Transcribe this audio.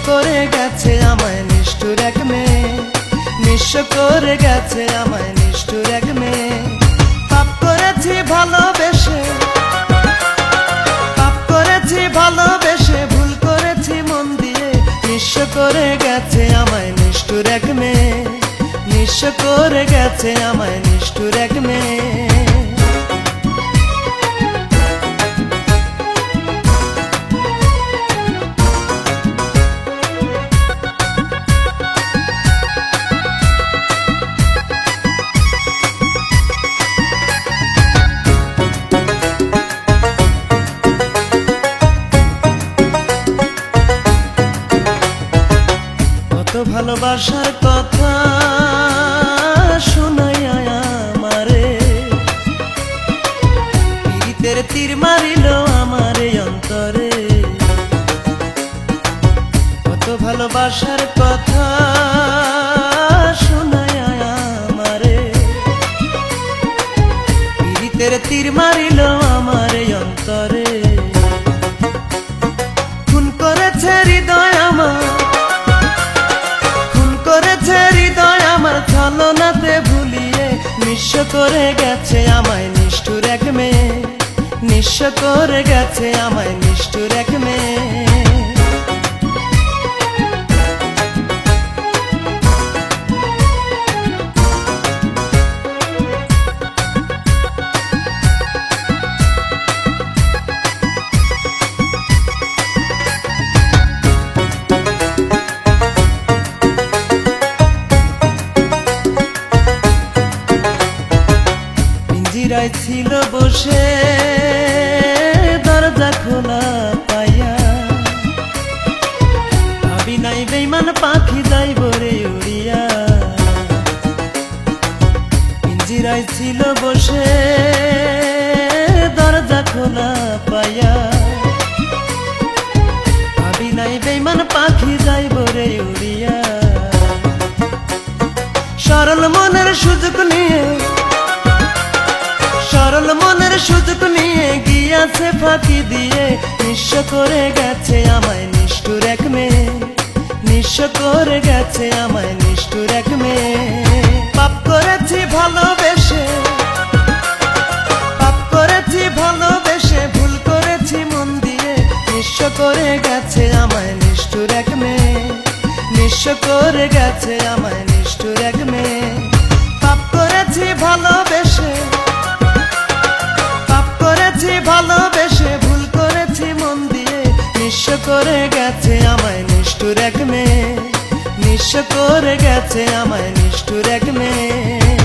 করে গেছে আমায় নিষ্ঠুর এক মেয়ে, নিঃস্ব করে গেছে আমায় নিষ্ঠুর এক মেয়ে। পাপ করেছি ভালোবেসে, পাপ করেছি ভালোবেসে, ভুল করেছি মন দিয়ে, নিঃস্ব করে গেছে আমায় নিষ্ঠুর এক মেয়ে, নিঃস্ব করে গেছে আমায় নিষ্ঠুর এক মেয়ে। ভালোবাসার কথা শোনাইয়া আমারে, পীড়িতের তীর মারিল আমার অন্তরে। কত ভালোবাসার কথা শোনাইয়া আমারে, পীড়িতের তীর মারিল আমার অন্তরে। খুন করেছে হৃদয় আমার, ছলনাতে ভুলিয়ে, নিঃস্ব করে গেছে আমায় নিষ্ঠুর এক মেয়ে, নিঃস্ব করে গেছে আমায় নিষ্ঠুর এক মেয়ে। পিঞ্জিরায় ছিল বসে দরজা খোলা পাইয়া, ভাবি নাই বেইমান পাখি যাইব রে উড়িয়া। পিঞ্জিরায় ছিল বসে দরজা খোলা পাইয়া, ভাবি নাই বেইমান পাখি যাইব রে উড়িয়া। সরল মনের সুযোগ নিয়ে, সরল মনের সুযোগ নিয়ে গিয়াছে ফাঁকি দিয়ে, নিঃস্ব করে গেছে আমায় নিষ্ঠুর এক মেয়ে, নিঃস্ব করে গেছে আমায় নিষ্ঠুর এক মেয়ে। পাপ করেছি ভালোবেসে, পাপ করেছি ভালোবেসে, ভুল করেছি মন দিয়ে, নিঃস্ব করে গেছে আমায় নিষ্ঠুর এক মেয়ে, নিঃস্ব করে গেছে আমায় নিষ্ঠুর এক মেয়ে। পাপ করেছি ভালোবেসে, ভালোবেসে, ভুল করেছি মন দিয়ে, নিঃস্ব করে গেছে আমায় নিষ্ঠুর এক মেয়ে, নিঃস্ব করে গেছে আমায় নিষ্ঠুর এক মেয়ে।